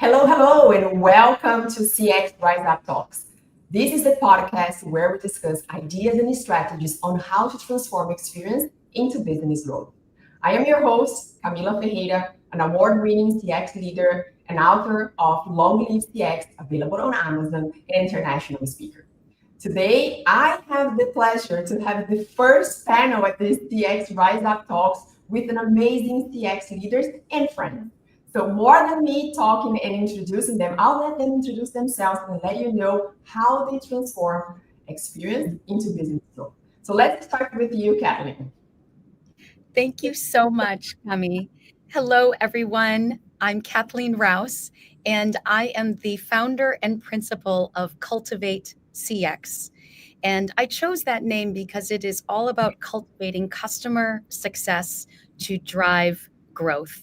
Hello, hello, and welcome to CX Rise Up Talks. This is the podcast where we discuss ideas and strategies on how to transform experience into business growth. I am your host, Camila Ferreira, an award-winning CX leader and author of Long Live CX, available on Amazon, and international speaker. Today, I have the pleasure to have the first panel at this CX Rise Up Talks with an amazing CX leaders and friends. So more than me talking and introducing them, I'll let them introduce themselves and let you know how they transform experience into business growth. So let's start with you, Kathleen. Thank you so much, Cami. Hello, everyone. I'm Kathleen Rouse, and I am the founder and principal of Cultivate CX. And I chose that name because it is all about cultivating customer success to drive growth.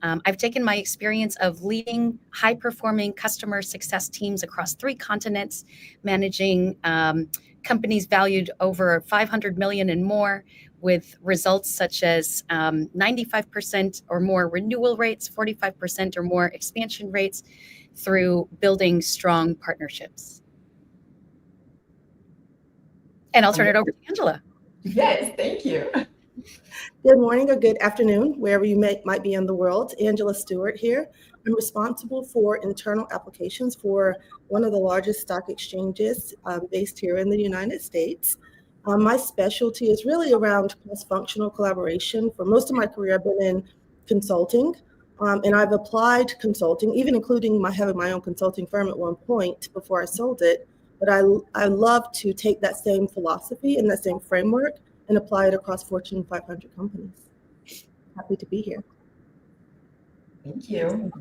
I've taken my experience of leading high-performing customer success teams across 3 continents, managing companies valued over 500 million and more, with results such as 95% or more renewal rates, 45% or more expansion rates, through building strong partnerships. And I'll turn it over to Angela. Yes, thank you. Good morning or good afternoon, wherever you might be in the world. Angela Stewart here. I'm responsible for internal applications for one of the largest stock exchanges based here in the United States. My specialty is really around cross-functional collaboration. For most of my career, I've been in consulting, and I've applied consulting, even including having my own consulting firm at one point before I sold it. But I love to take that same philosophy and that same framework and apply it across Fortune 500 companies. Happy to be here. Thank you.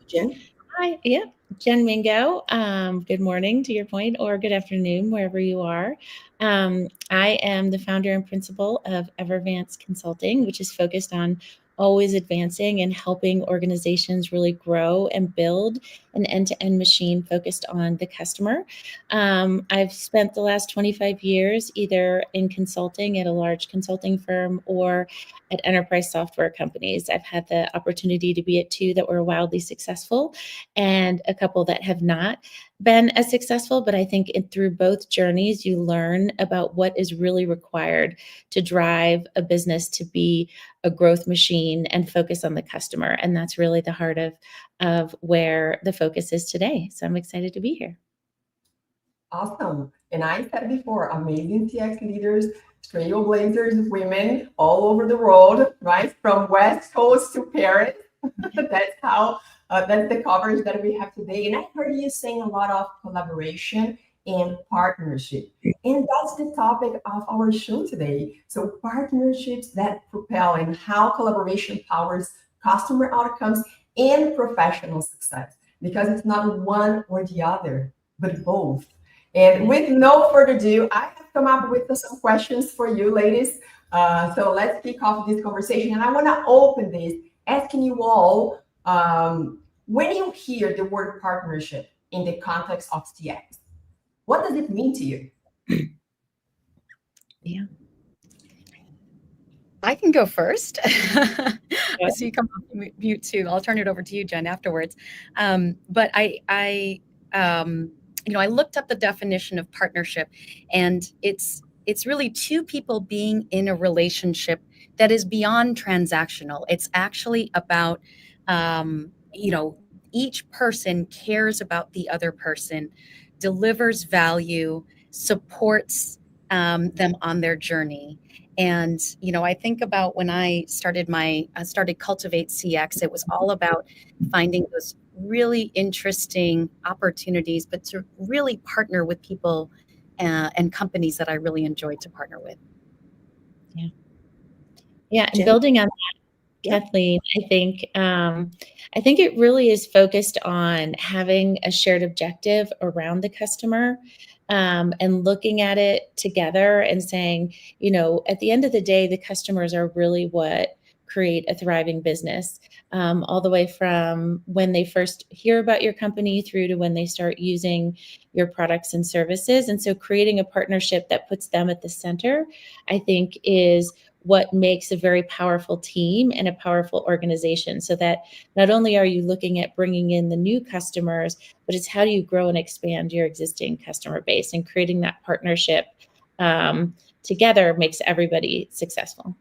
Jen. Hi, Jen Mingo. Good morning to your point, or good afternoon, wherever you are. I am the founder and principal of Evervance Consulting, which is focused on always advancing and helping organizations really grow and build an end-to-end machine focused on the customer. I've spent the last 25 years either in consulting at a large consulting firm or at enterprise software companies. I've had the opportunity to be at 2 that were wildly successful and a couple that have not been as successful. But I think through both journeys, you learn about what is really required to drive a business to be a growth machine and focus on the customer. And that's really the heart of where the focus is today. So I'm excited to be here. Awesome. And I said before, amazing CX leaders, trailblazers, women all over the world, right? From West Coast to Paris. That's the coverage that we have today. And I heard you saying a lot of collaboration and partnership. And that's the topic of our show today. So partnerships that propel and how collaboration powers customer outcomes and professional success. Because it's not one or the other, but both. And with no further ado, I have come up with some questions for you, ladies. So let's kick off this conversation. And I want to open this asking you all, when you hear the word partnership in the context of CX, what does it mean to you? Yeah. I can go first. I see you come off mute too. I'll turn it over to you, Jen, afterwards. But I looked up the definition of partnership, and it's really 2 people being in a relationship that is beyond transactional. It's actually about, each person cares about the other person, delivers value, supports them on their journey. And, I think about when I started Cultivate CX, it was all about finding those really interesting opportunities, but to really partner with people and companies that I really enjoyed to partner with. Yeah. And building on that, Kathleen, I think it really is focused on having a shared objective around the customer, and looking at it together and saying, at the end of the day, the customers are really what create a thriving business, all the way from when they first hear about your company through to when they start using your products and services. And so creating a partnership that puts them at the center, I think, is what makes a very powerful team and a powerful organization, so that not only are you looking at bringing in the new customers, but it's how do you grow and expand your existing customer base, and creating that partnership together makes everybody successful.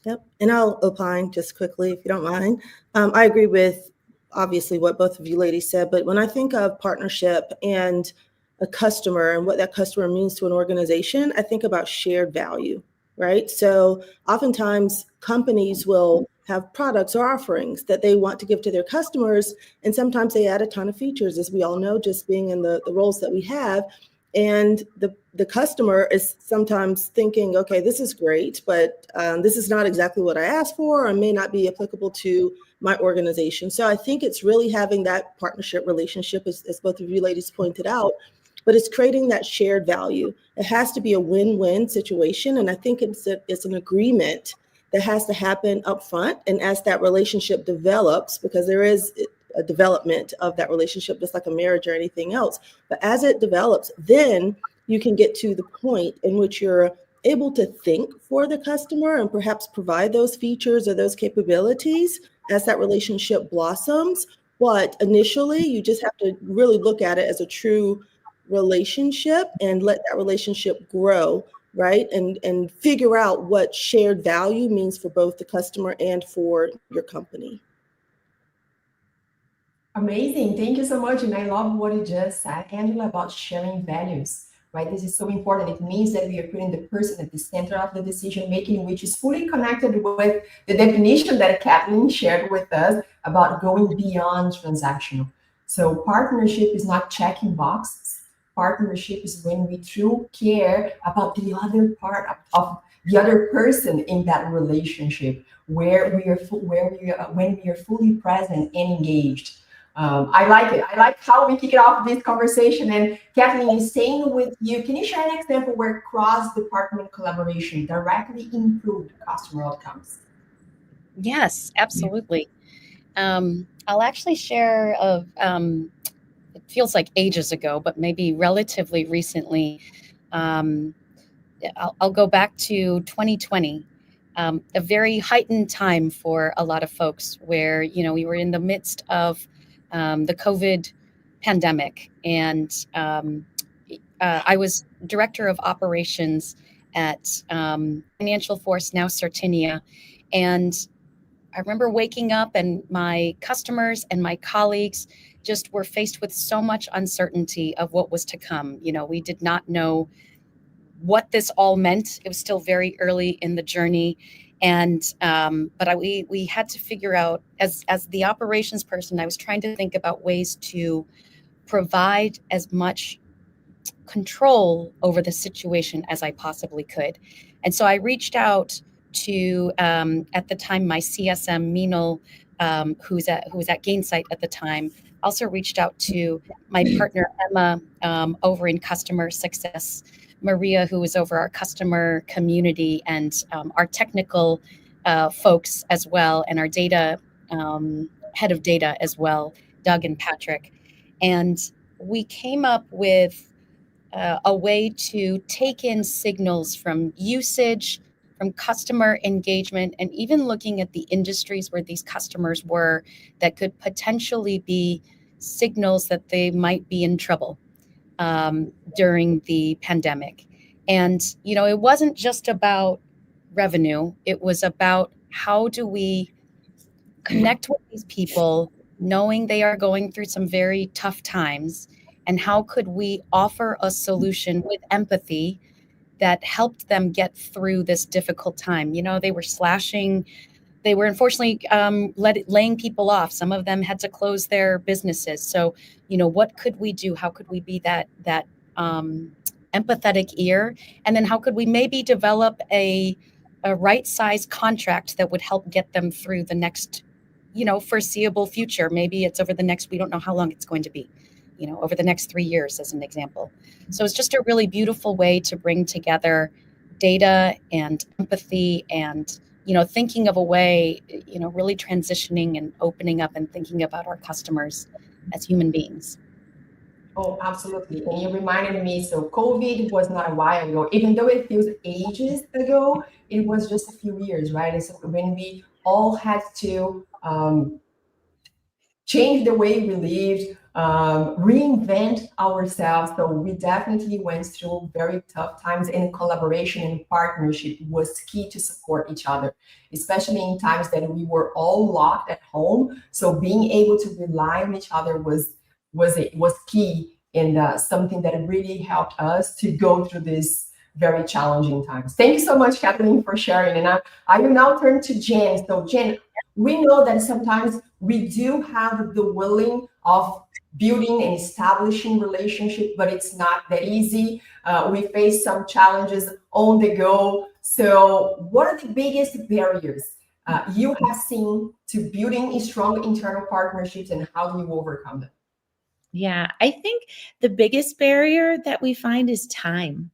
Yep. And I'll opine just quickly, if you don't mind. I agree with obviously what both of you ladies said, but when I think of partnership and a customer and what that customer means to an organization, I think about shared value, right? So oftentimes companies will have products or offerings that they want to give to their customers, and sometimes they add a ton of features, as we all know, just being in the roles that we have. And the customer is sometimes thinking, okay, this is great, but this is not exactly what I asked for, or may not be applicable to my organization. So I think it's really having that partnership relationship, as both of you ladies pointed out, but it's creating that shared value. It has to be a win-win situation. And I think it's an agreement that has to happen up front. And as that relationship develops, because there is a development of that relationship, just like a marriage or anything else. But as it develops, then you can get to the point in which you're able to think for the customer and perhaps provide those features or those capabilities as that relationship blossoms. But initially, you just have to really look at it as a true relationship and let that relationship grow, right? And figure out what shared value means for both the customer and for your company. Amazing. Thank you so much. And I love what you just said, Angela, about sharing values, right? This is so important. It means that we are putting the person at the center of the decision making, which is fully connected with the definition that Kathleen shared with us about going beyond transactional. So partnership is not checking boxes. Partnership is when we truly care about the other part of the other person in that relationship, when we are fully present and engaged. I like it. I like how we kick it off this conversation. And Kathleen, staying with you, can you share an example where cross-department collaboration directly improved customer outcomes? Yes, absolutely. I'll actually share it feels like ages ago, but maybe relatively recently. I'll go back to 2020. A very heightened time for a lot of folks where, we were in the midst of the COVID pandemic. And I was director of operations at Financial Force, now Certinia. And I remember waking up and my customers and my colleagues just were faced with so much uncertainty of what was to come. We did not know what this all meant. It was still very early in the journey. And we had to figure out, as the operations person, I was trying to think about ways to provide as much control over the situation as I possibly could. And so I reached out to, at the time, my CSM, Meenal, who was at Gainsight at the time, also reached out to my partner, Emma, over in customer success, Maria, who was over our customer community, and our technical folks as well, and our data head of data as well, Doug and Patrick. And we came up with a way to take in signals from usage, from customer engagement, and even looking at the industries where these customers were that could potentially be signals that they might be in trouble during the pandemic. And, it wasn't just about revenue. It was about how do we connect with these people, knowing they are going through some very tough times, and how could we offer a solution with empathy that helped them get through this difficult time. They were slashing. They were unfortunately laying people off. Some of them had to close their businesses. So, what could we do? How could we be that empathetic ear? And then how could we maybe develop a right-sized contract that would help get them through the next, foreseeable future? Maybe it's over the next, we don't know how long it's going to be, over the next 3 years, as an example. So it's just a really beautiful way to bring together data and empathy and, thinking of a way, really transitioning and opening up and thinking about our customers as human beings. Oh, absolutely. And you reminded me, so COVID was not a while ago, even though it feels ages ago, it was just a few years, right? And so when we all had to change the way we lived, reinvent ourselves. So we definitely went through very tough times, and collaboration and partnership was key to support each other, especially in times that we were all locked at home. So being able to rely on each other was key, and something that really helped us to go through this very challenging times. Thank you so much, Kathleen, for sharing. And I will now turn to Jen. So Jen, we know that sometimes we do have the willing of building and establishing relationship, but it's not that easy. We face some challenges on the go. So what are the biggest barriers you have seen to building strong internal partnerships, and how do you overcome them? Yeah, I think the biggest barrier that we find is time,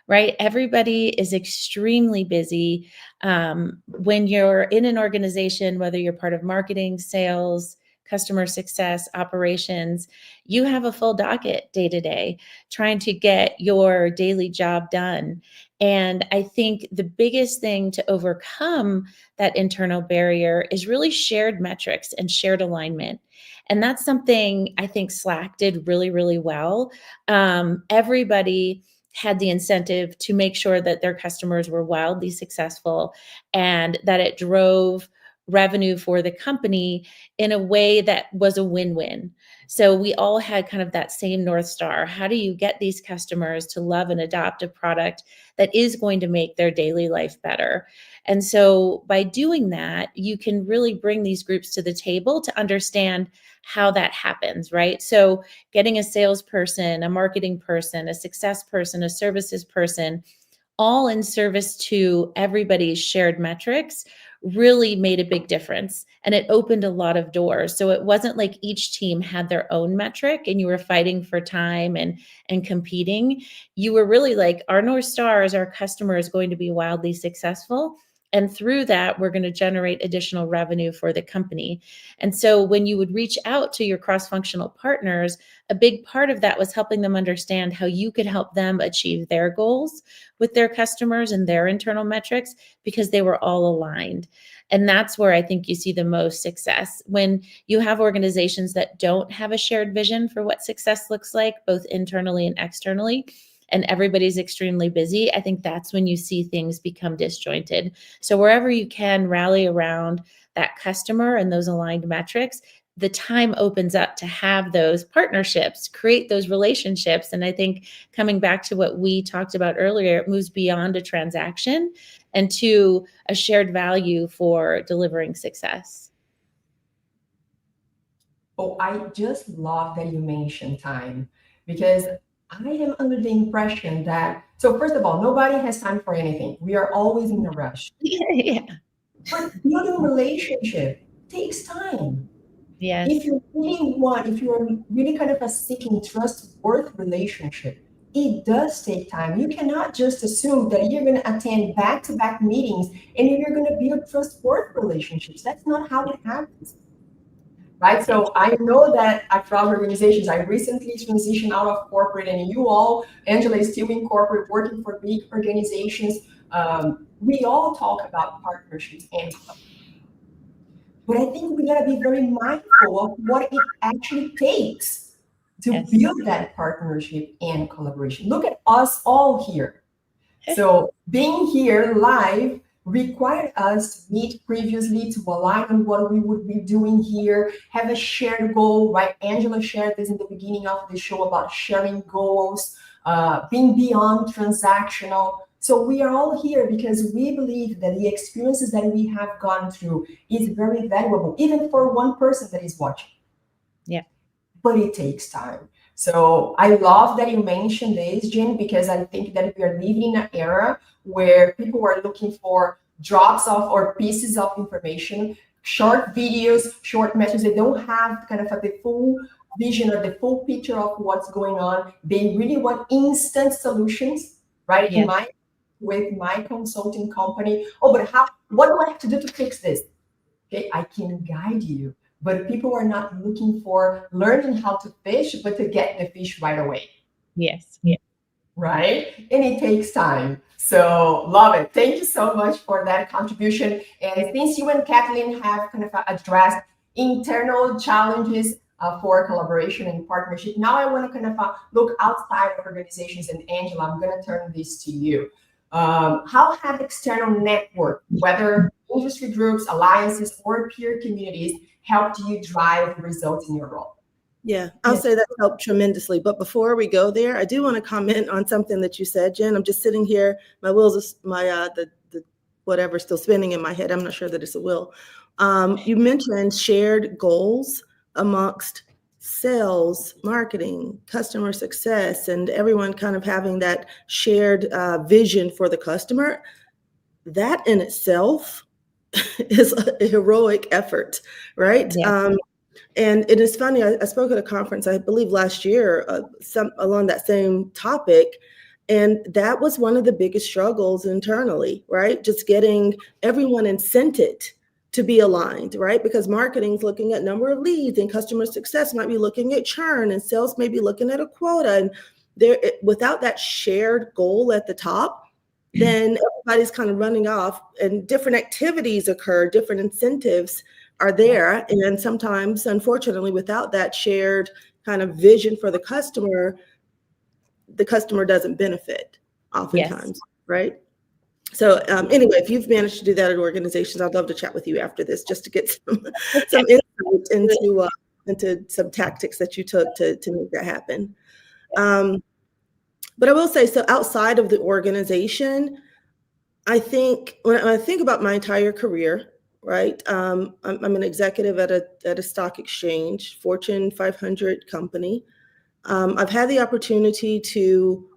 right? Everybody is extremely busy. When you're in an organization, whether you're part of marketing, sales, customer success, operations, you have a full docket day to day trying to get your daily job done. And I think the biggest thing to overcome that internal barrier is really shared metrics and shared alignment. And that's something I think Slack did really, really well. Everybody had the incentive to make sure that their customers were wildly successful and that it drove revenue for the company in a way that was a win-win. So we all had kind of that same North Star. How do you get these customers to love and adopt a product that is going to make their daily life better? And so by doing that, you can really bring these groups to the table to understand how that happens, right? So getting a salesperson, a marketing person, a success person, a services person, all in service to everybody's shared metrics really made a big difference. And it opened a lot of doors. So it wasn't like each team had their own metric and you were fighting for time and competing. You were really like, our North Star is our customer is going to be wildly successful. And through that, we're going to generate additional revenue for the company. And so when you would reach out to your cross-functional partners, a big part of that was helping them understand how you could help them achieve their goals with their customers and their internal metrics because they were all aligned. And that's where I think you see the most success. When you have organizations that don't have a shared vision for what success looks like, both internally and externally, and everybody's extremely busy, I think that's when you see things become disjointed. So wherever you can rally around that customer and those aligned metrics, the time opens up to have those partnerships, create those relationships. And I think coming back to what we talked about earlier, it moves beyond a transaction and to a shared value for delivering success. Oh, I just love that you mentioned time, because I am under the impression that, so first of all, nobody has time for anything. We are always in a rush. Yeah. But building relationship takes time. Yes. If you if you're really kind of a seeking trustworthy relationship, it does take time. You cannot just assume that you're going to attend back-to-back meetings and you're going to build trustworthy relationships. That's not how it happens. Right. So I know that across organizations, I recently transitioned out of corporate, and you all, Angela, is still in corporate working for big organizations. We all talk about partnerships and but I think we got to be very mindful of what it actually takes to Yes. build that partnership and collaboration. Look at us all here. So being here live required us to meet previously to align on what we would be doing here, have a shared goal, right? Angela shared this in the beginning of the show about sharing goals, being beyond transactional. So we are all here because we believe that the experiences that we have gone through is very valuable, even for one person that is watching. Yeah. But it takes time. So I love that you mentioned this, Jen, because I think that we are living in an era where people are looking for drops of or pieces of information, short videos, short messages. They don't have kind of the full vision or the full picture of what's going on. They really want instant solutions, right? Yeah. With my consulting company. Oh, but what do I have to do to fix this? Okay, I can guide you. but people are not looking for learning how to fish, but to get the fish right away. Yes. Yeah. Right? And it takes time. So love it. Thank you so much for that contribution. And since you and Kathleen have kind of addressed internal challenges for collaboration and partnership, now I want to kind of look outside of organizations. And Angela, I'm going to turn this to you. How have external network, whether industry groups, alliances, or peer communities, helped you drive results in your role? Yeah, I'll say that helped tremendously. But before we go there, I do want to comment on something that you said, Jen. I'm just sitting here, my wheels, the whatever's still spinning in my head. I'm not sure that it's a wheel. You mentioned shared goals amongst sales, marketing, customer success, and everyone kind of having that shared vision for the customer. That in itself is a heroic effort, right? Yeah. And it is funny, I spoke at a conference, I believe last year, along that same topic. And that was one of the biggest struggles internally, right? Just getting everyone incented to be aligned, right? Because marketing's looking at number of leads, and customer success might be looking at churn, and sales may be looking at a quota. And without that shared goal at the top, then everybody's kind of running off, and different activities occur, different incentives are there. And sometimes, unfortunately, without that shared kind of vision for the customer doesn't benefit oftentimes, right? So anyway, if you've managed to do that at organizations, I'd love to chat with you after this just to get some insight into some tactics that you took to make that happen. But I will say, so outside of the organization, I think when I think about my entire career, right? I'm an executive at a stock exchange, Fortune 500 company. I've had the opportunity to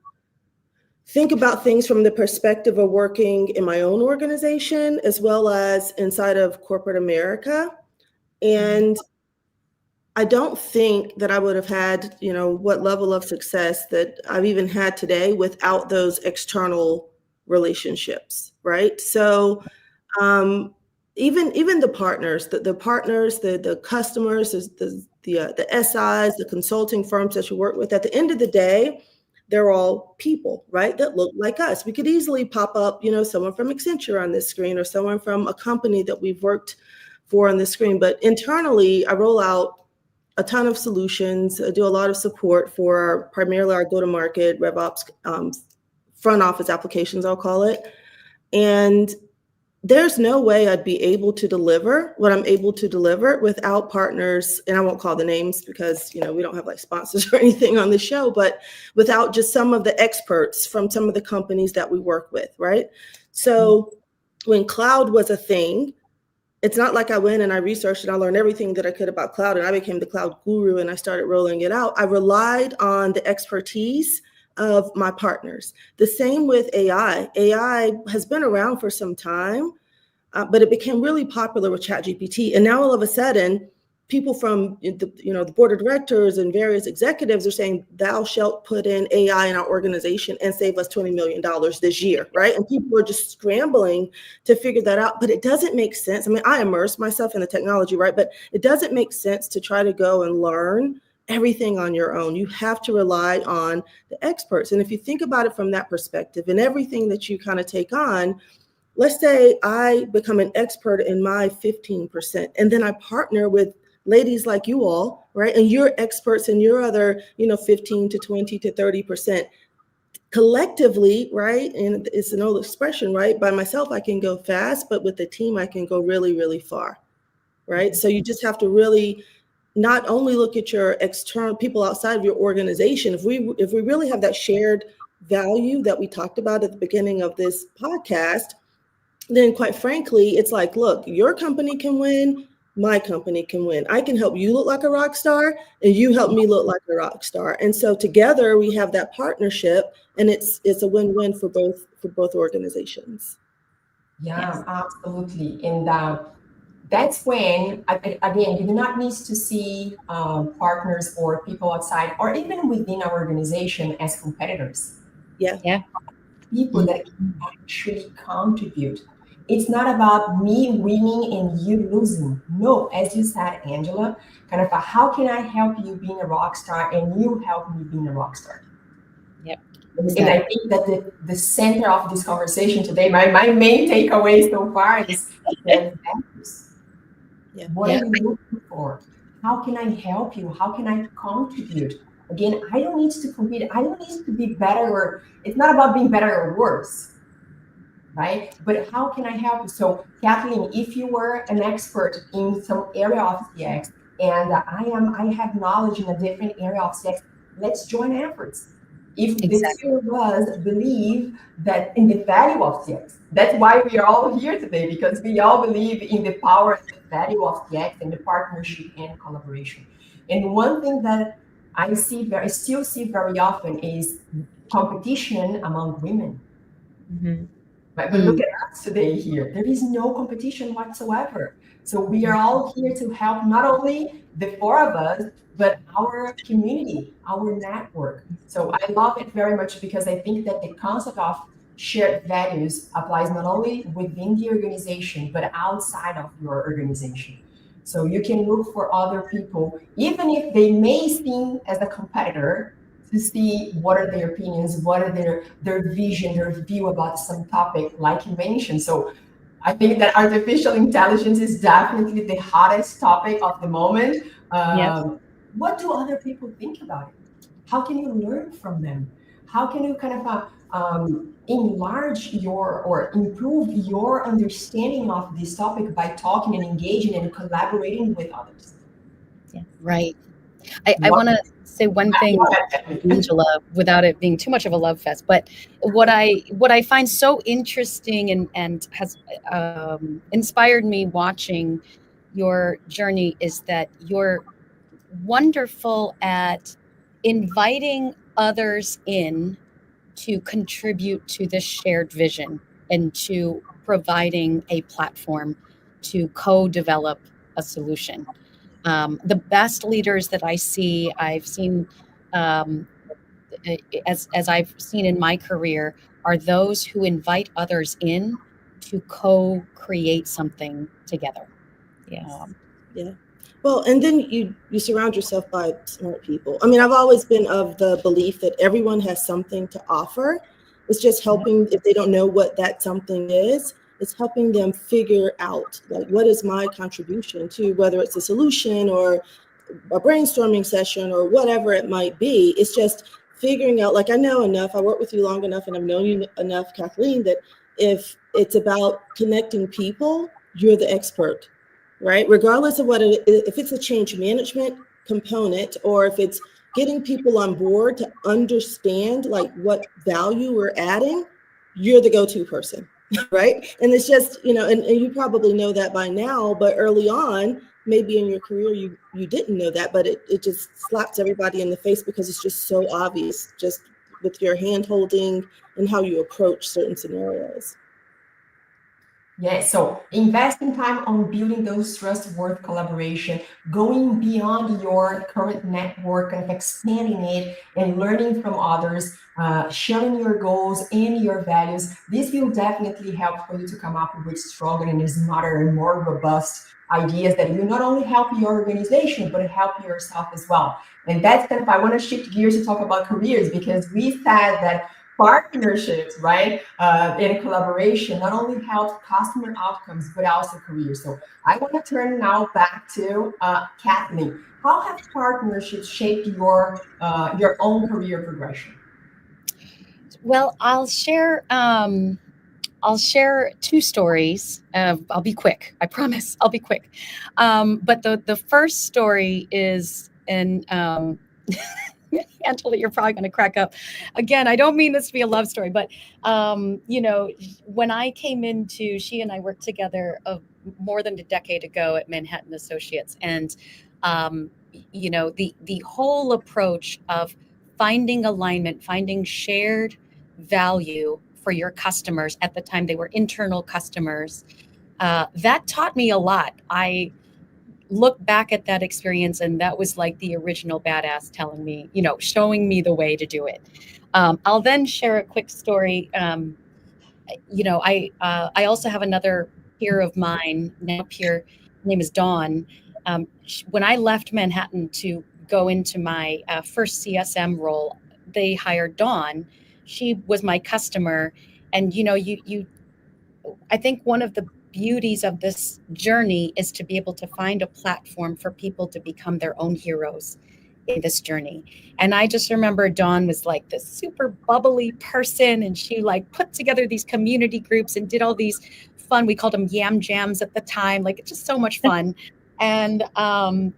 think about things from the perspective of working in my own organization as well as inside of corporate America. And I don't think that I would have had, what level of success that I've even had today without those external relationships, right? So even the partners, the customers, the SIs, the consulting firms that you work with, at the end of the day, they're all people, right? That look like us. We could easily pop up, someone from Accenture on this screen or someone from a company that we've worked for on this screen. But internally, I roll out a ton of solutions. I do a lot of support for primarily our go-to-market, RevOps, front office applications, I'll call it. And there's no way I'd be able to deliver what I'm able to deliver without partners, and I won't call the names because, we don't have like sponsors or anything on the show, but without just some of the experts from some of the companies that we work with, right? So when cloud was a thing, it's not like I went and I researched and I learned everything that I could about cloud and I became the cloud guru and I started rolling it out. I relied on the expertise of my partners. The same with AI. AI has been around for some time, but it became really popular with ChatGPT. And now all of a sudden, people from the board of directors and various executives are saying, thou shalt put in AI in our organization and save us $20 million this year, right? And people are just scrambling to figure that out. But it doesn't make sense. I mean, I immerse myself in the technology, right? But it doesn't make sense to try to go and learn everything on your own. You have to rely on the experts. And if you think about it from that perspective and everything that you kind of take on, let's say I become an expert in my 15%, and then I partner with ladies like you all, right? And you're experts in your other, 15 to 20 to 30%. Collectively, right? And it's an old expression, right? By myself, I can go fast, but with the team, I can go really, really far, right? So you just have to really not only look at your external people outside of your organization. If we really have that shared value that we talked about at the beginning of this podcast, then quite frankly, it's like, look, your company can win, my company can win. I can help you look like a rock star and you help me look like a rock star. And so together we have that partnership and it's a win-win for both organizations. Yeah, yes. Absolutely. And that's when, again, you do not need to see partners or people outside or even within our organization as competitors. Yeah. People that can actually contribute. it's not about me winning and you losing. No, as you said, Angela, kind of how can I help you being a rock star and you help me being a rock star? Yep. And I think that the center of this conversation today, my main takeaway so far is shared values. Yeah. What are you looking for? How can I help you? How can I contribute? Again, I don't need to compete. I don't need to be better, or it's not about being better or worse, right? But how can I help you? So, Kathleen, if you were an expert in some area of CX and I have knowledge in a different area of CX, let's join efforts. If the two of us believe that in the value of CX, that's why we are all here today, because we all believe in the power and the value of CX and the partnership and collaboration. And one thing that I still see very often is competition among women. Mm-hmm. But look at us today here. There is no competition whatsoever. So we are all here to help not only the four of us, but our community, our network. So I love it very much because I think that the concept of shared values applies not only within the organization, but outside of your organization. So you can look for other people, even if they may seem as a competitor, to see what are their opinions, what are their vision, their view about some topic, like you mentioned. So I think that artificial intelligence is definitely the hottest topic of the moment. What do other people think about it? How can you learn from them? How can you kind of enlarge your or improve your understanding of this topic by talking and engaging and collaborating with others? Yeah. Right. I want to say one thing, Angela, without it being too much of a love fest. But what I find so interesting and has inspired me watching your journey is that you're wonderful at inviting others in to contribute to this shared vision and to providing a platform to co-develop a solution. The best leaders that I see, I've seen, as I've seen in my career, are those who invite others in to co-create something together. Yeah. Well, and then you surround yourself by smart people. I mean, I've always been of the belief that everyone has something to offer. It's just helping, if they don't know what that something is, it's helping them figure out, like, what is my contribution to, whether it's a solution or a brainstorming session or whatever it might be. It's just figuring out, like, I know enough, I work with you long enough and I've known you enough, Kathleen, that if it's about connecting people, you're the expert, right? Regardless of what it is, if it's a change management component or if it's getting people on board to understand like what value we're adding, you're the go-to person, right? And it's just, you know, and you probably know that by now, but early on, maybe in your career, you didn't know that, but it just slaps everybody in the face because it's just so obvious, just with your hand holding and how you approach certain scenarios. Yeah, so investing time on building those trustworthy collaboration, going beyond your current network and expanding it and learning from others, sharing your goals and your values. This will definitely help for you to come up with stronger and smarter and more robust ideas that will not only help your organization, but help yourself as well. And that's kind of, I want to shift gears to talk about careers, because we said that partnerships, right, and collaboration not only helps customer outcomes, but also careers. So I want to turn now back to Kathleen. How have partnerships shaped your own career progression? Well, I'll share two stories. I'll be quick. I promise. I'll be quick. But the first story is in. Angela, you're probably going to crack up. Again, I don't mean this to be a love story, but you know, when I came into, she and I worked together more than a decade ago at Manhattan Associates, and you know, the whole approach of finding alignment, finding shared value for your customers. At the time, they were internal customers. That taught me a lot. I look back at that experience, and that was like the original badass telling me, you know, showing me the way to do it. I'll then share a quick story. I also have another peer of mine, now peer, her name is Dawn. When I left Manhattan to go into my first CSM role, they hired Dawn. She was my customer, and I think one of the beauties of this journey is to be able to find a platform for people to become their own heroes in this journey. And I just remember Dawn was like this super bubbly person, and she like put together these community groups and did all these fun, we called them yam jams at the time, like it's just so much fun. And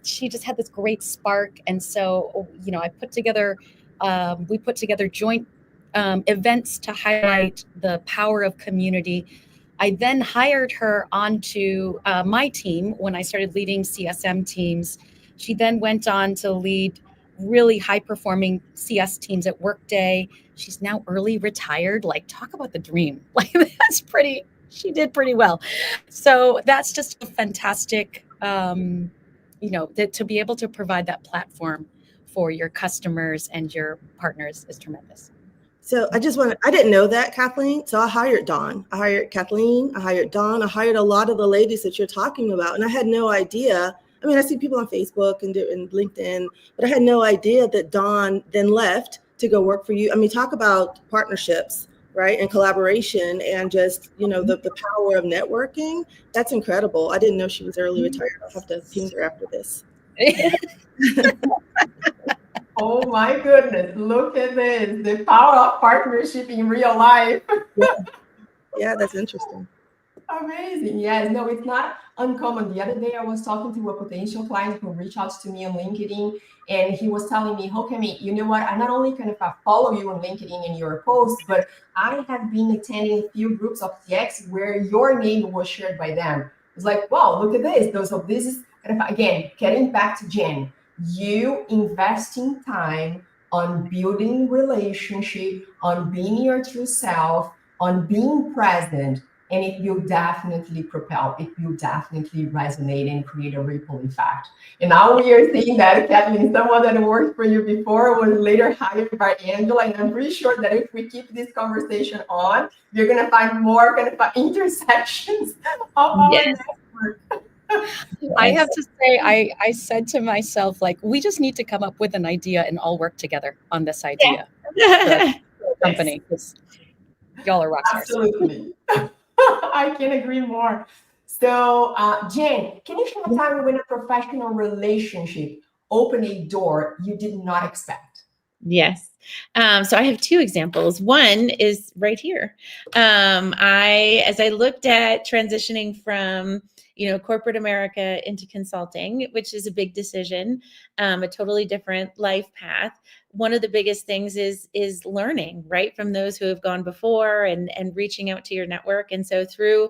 she just had this great spark. And so, we put together joint events to highlight the power of community. I then hired her onto my team when I started leading CSM teams. She then went on to lead really high-performing CS teams at Workday. She's now early retired. Like, talk about the dream. Like, she did pretty well. So that's just a fantastic, to be able to provide that platform for your customers and your partners is tremendous. So I didn't know that, Kathleen. So I hired Dawn. I hired Kathleen. I hired Dawn. I hired a lot of the ladies that you're talking about. And I had no idea. I mean, I see people on Facebook and LinkedIn, but I had no idea that Dawn then left to go work for you. I mean, talk about partnerships, right? And collaboration and just, the power of networking. That's incredible. I didn't know she was early retired. I'll have to ping her after this. Oh my goodness, look at this, the power of partnership in real life. Yeah, that's interesting. Amazing. Yes, no, it's not uncommon. The other day I was talking to a potential client who reached out to me on LinkedIn, and he was telling me, okay, you know what, I not only kind of follow you on LinkedIn and your posts, but I have been attending a few groups of CX where your name was shared by them. It's like, wow, look at this. So this is kind of, again, getting back to Jen, you investing time on building relationship, on being your true self, on being present, and it will definitely propel, it will definitely resonate and create a ripple effect. And now we are seeing that, Kathleen, someone that worked for you before was later hired by Angela, and I'm pretty sure that if we keep this conversation on, you're going to find more kind of intersections of our network. I have to say, I said to myself, like, we just need to come up with an idea and all work together on this idea. Yeah. The company, because y'all are rock stars. Absolutely. I can agree more. So, Jen, can you share a time when a professional relationship opened a door you did not expect? Yes. So I have two examples. One is right here. As I looked at transitioning from, corporate America into consulting, which is a big decision, a totally different life path. One of the biggest things is learning, right, from those who have gone before and reaching out to your network. And so through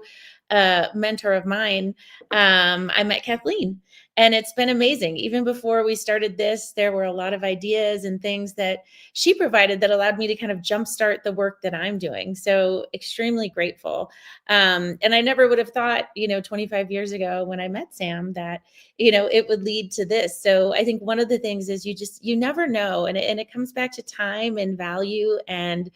a mentor of mine, I met Kathleen. And it's been amazing. Even before we started this, there were a lot of ideas and things that she provided that allowed me to kind of jumpstart the work that I'm doing. So extremely grateful. And I never would have thought, 25 years ago when I met Sam that, it would lead to this. So I think one of the things is you never know. And it comes back to time and value and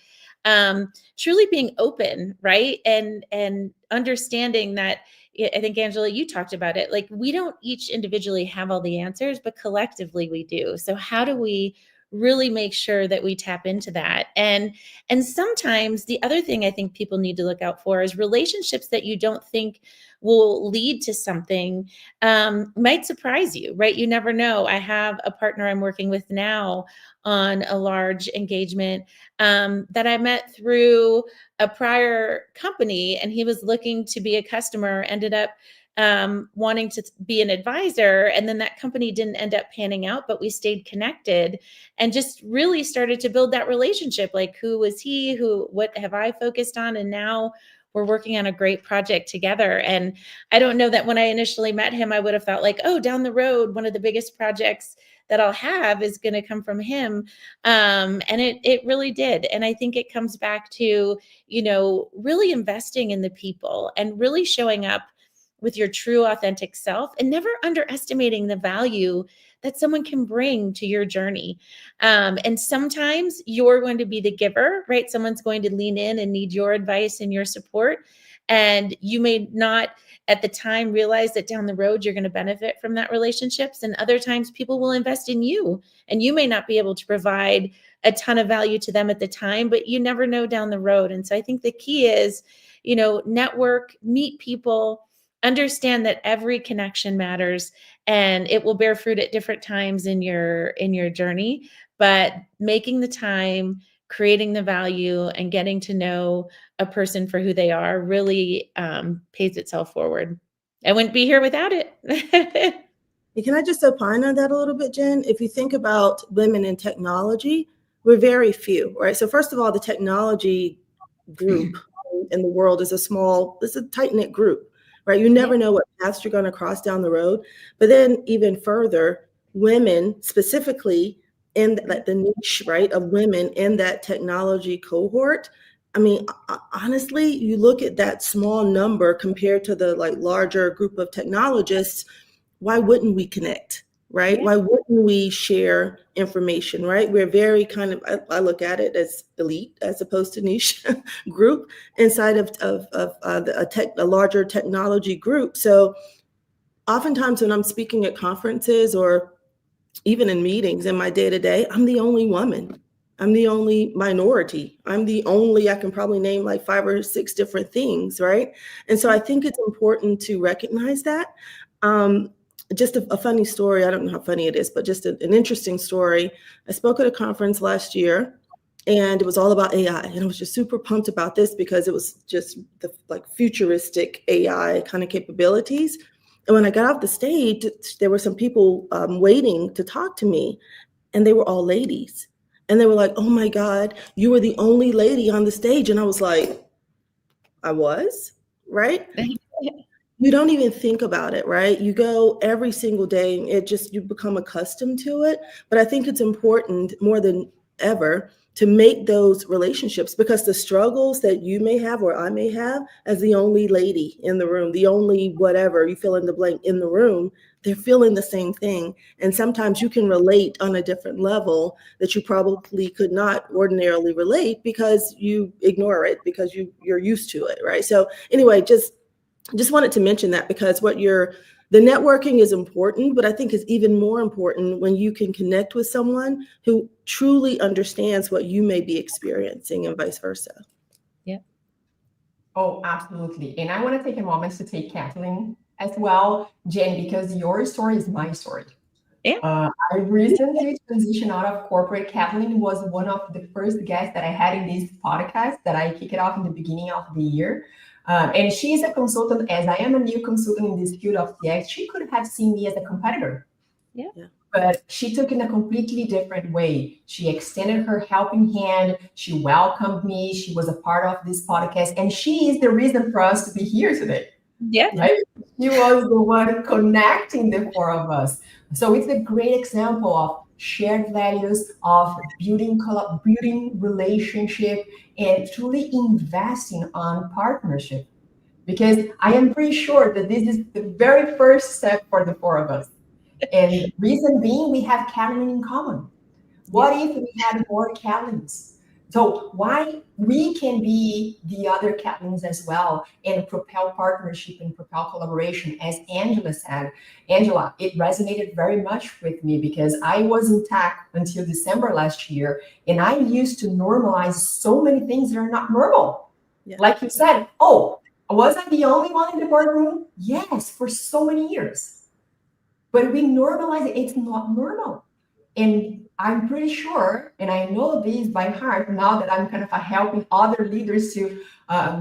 truly being open, right? And understanding that, I think, Angela, you talked about it. Like, we don't each individually have all the answers, but collectively we do. So how do we really make sure that we tap into that? And sometimes the other thing I think people need to look out for is relationships that you don't think will lead to something might surprise you, right? You never know. I have a partner I'm working with now on a large engagement that I met through a prior company, and he was looking to be a customer, ended up wanting to be an advisor. And then that company didn't end up panning out, but we stayed connected and just really started to build that relationship. Like, who was he? What have I focused on? And now we're working on a great project together. And I don't know that when I initially met him, I would have thought like, oh, down the road, one of the biggest projects that I'll have is going to come from him. And it really did. And I think it comes back to, really investing in the people and really showing up with your true authentic self, and never underestimating the value that someone can bring to your journey. And sometimes you're going to be the giver, right? Someone's going to lean in and need your advice and your support. And you may not at the time realize that down the road you're going to benefit from that relationships. And other times people will invest in you, and you may not be able to provide a ton of value to them at the time, but you never know down the road. And so I think the key is, network, meet people, understand that every connection matters, and it will bear fruit at different times in your journey. But making the time, creating the value, and getting to know a person for who they are really pays itself forward. I wouldn't be here without it. Can I just opine on that a little bit, Jen? If you think about women in technology, we're very few, right? So first of all, the technology group in the world is it's a tight-knit group, right? You never know what paths you're going to cross down the road. But then even further, women specifically in the niche, right, of women in that technology cohort. I mean, honestly, you look at that small number compared to the larger group of technologists, why wouldn't we connect, right? Yeah. Why wouldn't we share information, right? We're very I look at it as elite as opposed to niche group inside of a larger technology group. So oftentimes when I'm speaking at conferences or even in meetings in my day-to-day, I'm the only woman. I'm the only minority. I can probably name 5 or 6 different things, right? And so I think it's important to recognize that. Just a funny story. I don't know how funny it is, but just an interesting story. I spoke at a conference last year, and it was all about AI. And I was just super pumped about this because it was just the futuristic AI kind of capabilities. And when I got off the stage, there were some people waiting to talk to me, and they were all ladies. And they were like, "Oh my God, you were the only lady on the stage." And I was like, I was, right? You don't even think about it, right? You go every single day and you become accustomed to it. But I think it's important more than ever to make those relationships, because the struggles that you may have or I may have as the only lady in the room, the only whatever, you fill in the blank in the room, they're feeling the same thing. And sometimes you can relate on a different level that you probably could not ordinarily relate because you ignore it, because you're used to it, right? So anyway, just wanted to mention that, because the networking is important, but I think it's even more important when you can connect with someone who truly understands what you may be experiencing and vice versa. Yeah. Oh, absolutely. And I want to take a moment to take Kathleen as well, Jen, because your story is my story. Yeah. I recently transitioned out of corporate. Kathleen was one of the first guests that I had in this podcast that I kicked off in the beginning of the year. And she's a consultant, as I am a new consultant in this field of CX. She could have seen me as a competitor. Yeah. But she took it in a completely different way. She extended her helping hand. She welcomed me. She was a part of this podcast. And she is the reason for us to be here today. Yeah. Right? She was the one connecting the 4 of us. So it's a great example of shared values, of building relationship, and truly investing on partnership. Because I am pretty sure that this is the very first step for the 4 of us. And reason being, we have Kathleen in common. What if we had more Kathleen's? So why we can be the other Kathleen's as well, and Propel partnership and Propel collaboration, as Angela said. Angela, it resonated very much with me because I was in tech until December last year, and I used to normalize so many things that are not normal. Yeah. Like you said, oh, was I the only one in the boardroom? Yes, for so many years. But we normalize it, it's not normal. And I'm pretty sure, and I know this by heart now that I'm kind of helping other leaders to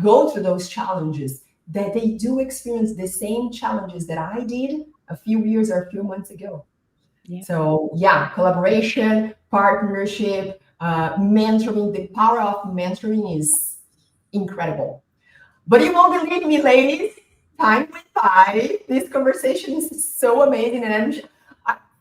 go through those challenges, that they do experience the same challenges that I did a few years or a few months ago. Yeah. So yeah, collaboration, partnership, mentoring, the power of mentoring is incredible. But you won't believe me, ladies, time went by. This conversation is so amazing. And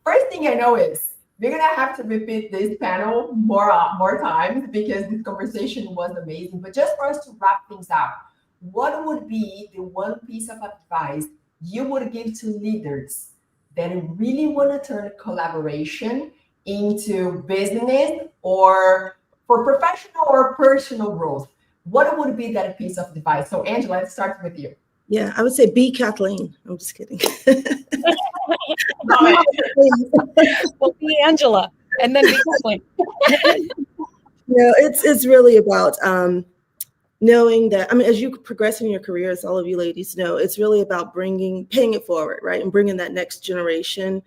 first thing I know is, we're going to have to repeat this panel more times because this conversation was amazing. But just for us to wrap things up, what would be the one piece of advice you would give to leaders that really want to turn collaboration into business or for professional or personal growth? What would be that piece of advice? So Angela, let's start with you. Yeah, I would say be Kathleen. I'm just kidding. Well, be Angela, and then be Kathleen. It's really about knowing that, I mean, as you progress in your career, as all of you ladies know, it's really about paying it forward, right? And bringing that next generation,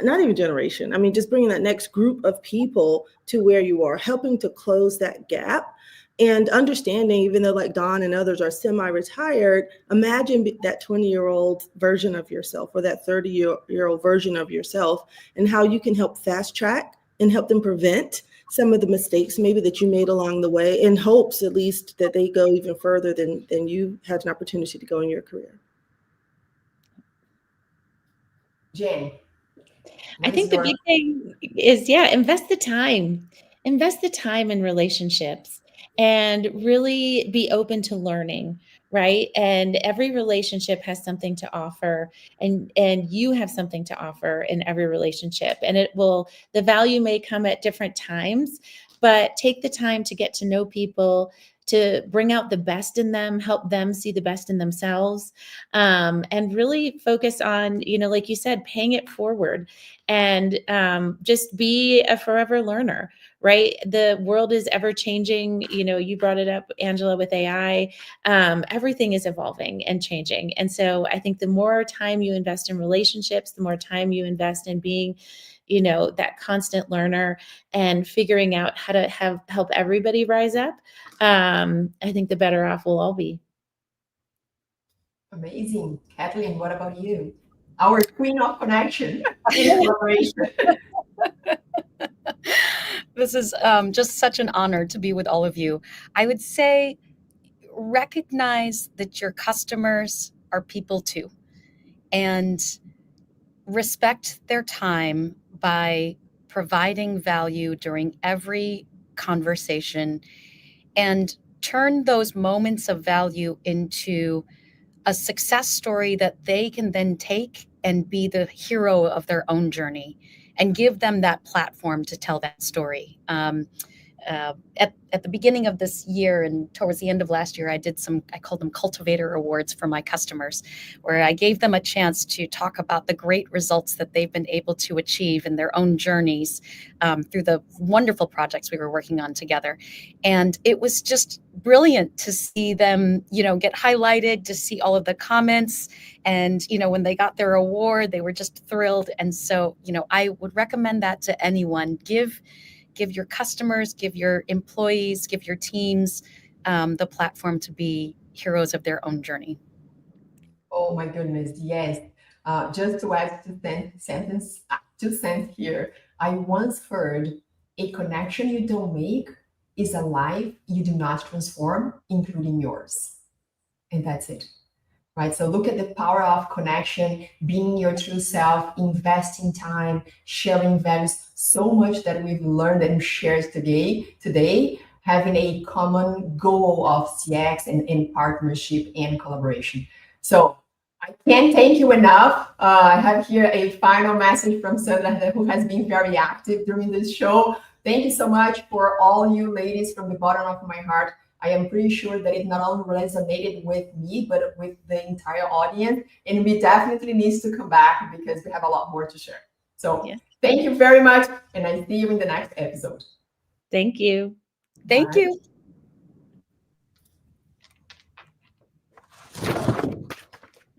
not even generation, I mean, just bringing that next group of people to where you are, helping to close that gap. And understanding, even though like Dawn and others are semi-retired, imagine that 20-year-old version of yourself or that 30-year-old version of yourself, and how you can help fast track and help them prevent some of the mistakes maybe that you made along the way, in hopes at least that they go even further than you had an opportunity to go in your career. Jen. I think the big thing is, invest the time. Invest the time in relationships and really be open to learning, right? And every relationship has something to offer, and you have something to offer in every relationship. And the value may come at different times, but take the time to get to know people, to bring out the best in them, help them see the best in themselves, and really focus on, like you said, paying it forward, and just be a forever learner, right? The world is ever changing. You brought it up, Angela, with AI. Everything is evolving and changing. And so I think the more time you invest in relationships, the more time you invest in being that constant learner and figuring out how to help everybody rise up, I think the better off we'll all be. Amazing. Kathleen, what about you? Our queen of connection in collaboration. This is just such an honor to be with all of you. I would say recognize that your customers are people too, and respect their time by providing value during every conversation, and turn those moments of value into a success story that they can then take and be the hero of their own journey, and give them that platform to tell that story. At the beginning of this year and towards the end of last year, I called them cultivator awards for my customers, where I gave them a chance to talk about the great results that they've been able to achieve in their own journeys through the wonderful projects we were working on together. And it was just brilliant to see them, get highlighted, to see all of the comments. And, when they got their award, they were just thrilled. And so, I would recommend that to anyone. Give your customers, give your employees, give your teams the platform to be heroes of their own journey. Oh my goodness, yes. Just to add two cents here. I once heard, a connection you don't make is a life you do not transform, including yours. And that's it. Right? So look at the power of connection, being your true self, investing time, sharing values, so much that we've learned and shared today, having a common goal of CX and partnership and collaboration. So I can't thank you enough. I have here a final message from Sandra, who has been very active during this show. Thank you so much for all you ladies from the bottom of my heart. I am pretty sure that it not only resonated with me, but with the entire audience. And we definitely need to come back because we have a lot more to share. So Thank you very much. And I see you in the next episode. Thank you. Thank you.